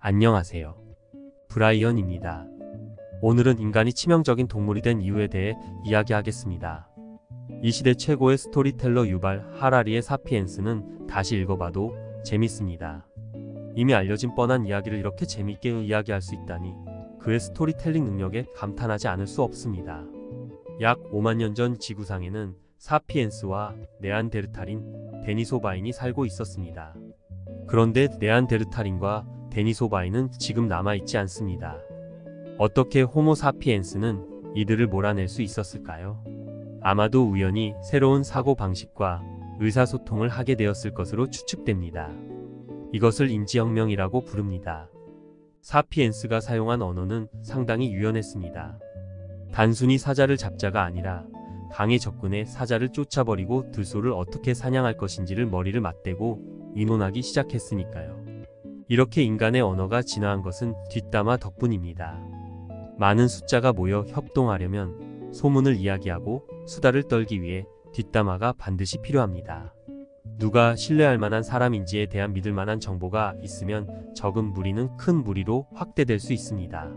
안녕하세요. 브라이언입니다. 오늘은 인간이 치명적인 동물이 된 이유에 대해 이야기하겠습니다. 이 시대 최고의 스토리텔러 유발 하라리의 사피엔스는 다시 읽어봐도 재밌습니다. 이미 알려진 뻔한 이야기를 이렇게 재밌게 이야기할 수 있다니 그의 스토리텔링 능력에 감탄하지 않을 수 없습니다. 약 5만 년 전 지구상에는 사피엔스와 네안데르탈인 데니소바인이 살고 있었습니다. 그런데 네안데르탈인과 데니소바인은 지금 남아있지 않습니다. 어떻게 호모 사피엔스는 이들을 몰아낼 수 있었을까요? 아마도 우연히 새로운 사고방식과 의사소통을 하게 되었을 것으로 추측됩니다. 이것을 인지혁명이라고 부릅니다. 사피엔스가 사용한 언어는 상당히 유연했습니다. 단순히 사자를 잡자가 아니라 강에 접근해 사자를 쫓아버리고 들소를 어떻게 사냥할 것인지를 머리를 맞대고 의논하기 시작했으니까요. 이렇게 인간의 언어가 진화한 것은 뒷담화 덕분입니다. 많은 숫자가 모여 협동하려면 소문을 이야기하고 수다를 떨기 위해 뒷담화가 반드시 필요합니다. 누가 신뢰할 만한 사람인지에 대한 믿을 만한 정보가 있으면 적은 무리는 큰 무리로 확대될 수 있습니다.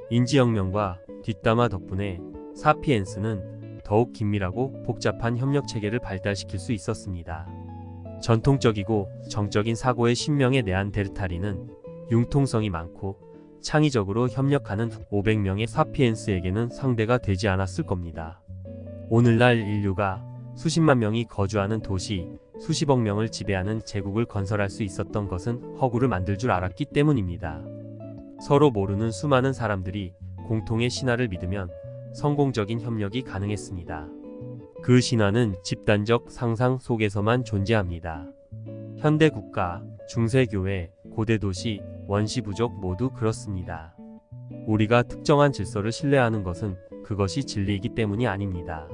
인지혁명과 뒷담화 덕분에 사피엔스는 더욱 긴밀하고 복잡한 협력 체계를 발달시킬 수 있었습니다. 전통적이고 정적인 사고의 신명의 네안데르탈인은 융통성이 많고 창의적으로 협력하는 500명의 사피엔스에게는 상대가 되지 않았을 겁니다. 오늘날 인류가 수십만 명이 거주하는 도시, 수십억 명을 지배하는 제국을 건설할 수 있었던 것은 허구를 만들 줄 알았기 때문입니다. 서로 모르는 수많은 사람들이 공통의 신화를 믿으면 성공적인 협력이 가능했습니다. 그 신화는 집단적 상상 속에서만 존재합니다. 현대 국가, 중세교회, 고대 도시, 원시 부족 모두 그렇습니다. 우리가 특정한 질서를 신뢰하는 것은 그것이 진리이기 때문이 아닙니다.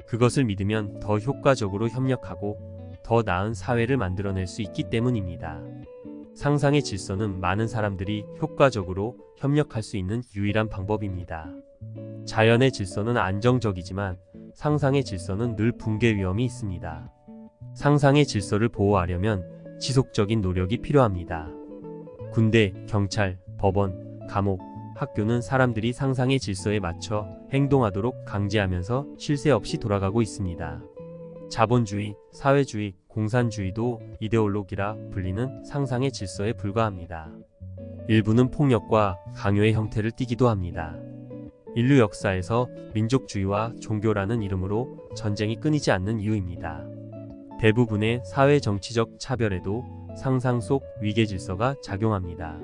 그것을 믿으면 더 효과적으로 협력하고 더 나은 사회를 만들어낼 수 있기 때문입니다. 상상의 질서는 많은 사람들이 효과적으로 협력할 수 있는 유일한 방법입니다. 자연의 질서는 안정적이지만 상상의 질서는 늘 붕괴 위험이 있습니다. 상상의 질서를 보호하려면 지속적인 노력이 필요합니다. 군대, 경찰, 법원, 감옥, 학교는 사람들이 상상의 질서에 맞춰 행동하도록 강제하면서 쉴 새 없이 돌아가고 있습니다. 자본주의, 사회주의, 공산주의도 이데올로기라 불리는 상상의 질서에 불과합니다. 일부는 폭력과 강요의 형태를 띠기도 합니다. 인류 역사에서 민족주의와 종교라는 이름으로 전쟁이 끊이지 않는 이유입니다. 대부분의 사회 정치적 차별에도 상상 속 위계 질서가 작용합니다.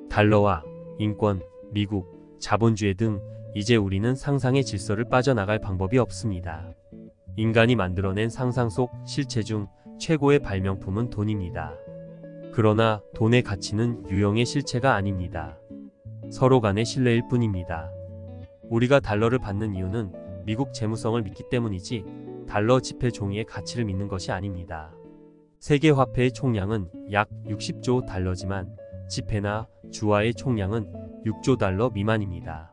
달러와 인권, 미국, 자본주의 등 이제 우리는 상상의 질서를 빠져나갈 방법이 없습니다. 인간이 만들어낸 상상 속 실체 중 최고의 발명품은 돈입니다. 그러나 돈의 가치는 유형의 실체가 아닙니다. 서로 간의 신뢰일 뿐입니다. 우리가 달러를 받는 이유는 미국 재무성을 믿기 때문이지 달러 지폐 종이의 가치를 믿는 것이 아닙니다. 세계 화폐의 총량은 약 60조 달러지만 지폐나 주화의 총량은 6조 달러 미만입니다.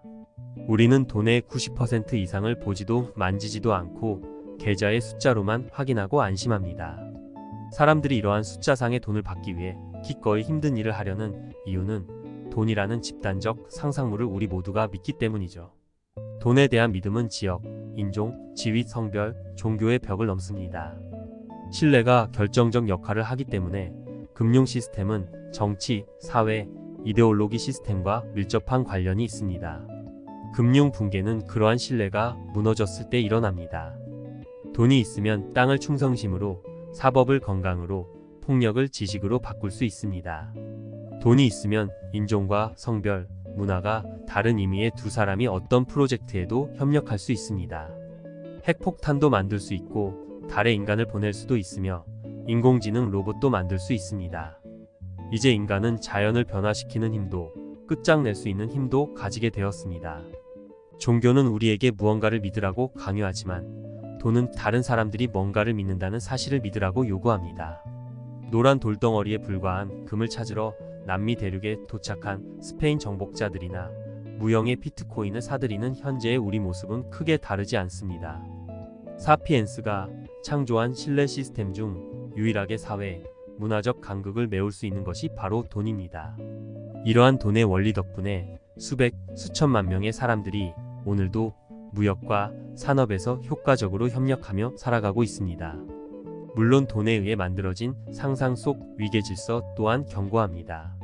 우리는 돈의 90% 이상을 보지도 만지지도 않고 계좌의 숫자로만 확인하고 안심합니다. 사람들이 이러한 숫자상의 돈을 받기 위해 기꺼이 힘든 일을 하려는 이유는 돈이라는 집단적 상상물을 우리 모두가 믿기 때문이죠. 돈에 대한 믿음은 지역, 인종, 지위, 성별, 종교의 벽을 넘습니다. 신뢰가 결정적 역할을 하기 때문에 금융 시스템은 정치, 사회, 이데올로기 시스템과 밀접한 관련이 있습니다. 금융 붕괴는 그러한 신뢰가 무너졌을 때 일어납니다. 돈이 있으면 땅을 충성심으로, 사법을 건강으로, 폭력을 지식으로 바꿀 수 있습니다. 돈이 있으면 인종과 성별, 문화가 다른 의미의 두 사람이 어떤 프로젝트에도 협력할 수 있습니다. 핵폭탄도 만들 수 있고 달에 인간을 보낼 수도 있으며 인공지능 로봇도 만들 수 있습니다. 이제 인간은 자연을 변화시키는 힘도 끝장낼 수 있는 힘도 가지게 되었습니다. 종교는 우리에게 무언가를 믿으라고 강요하지만 돈은 다른 사람들이 뭔가를 믿는다는 사실을 믿으라고 요구합니다. 노란 돌덩어리에 불과한 금을 찾으러 남미 대륙에 도착한 스페인 정복자들이나 무형의 비트코인을 사들이는 현재의 우리 모습은 크게 다르지 않습니다. 사피엔스가 창조한 신뢰 시스템 중 유일하게 사회, 문화적 간극을 메울 수 있는 것이 바로 돈입니다. 이러한 돈의 원리 덕분에 수백, 수천만 명의 사람들이 오늘도 무역과 산업에서 효과적으로 협력하며 살아가고 있습니다. 물론 돈에 의해 만들어진 상상 속 위계 질서 또한 견고합니다.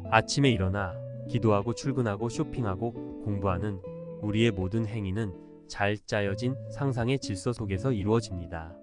아침에 일어나 기도하고 출근하고 쇼핑하고 공부하는 우리의 모든 행위는 잘 짜여진 상상의 질서 속에서 이루어집니다.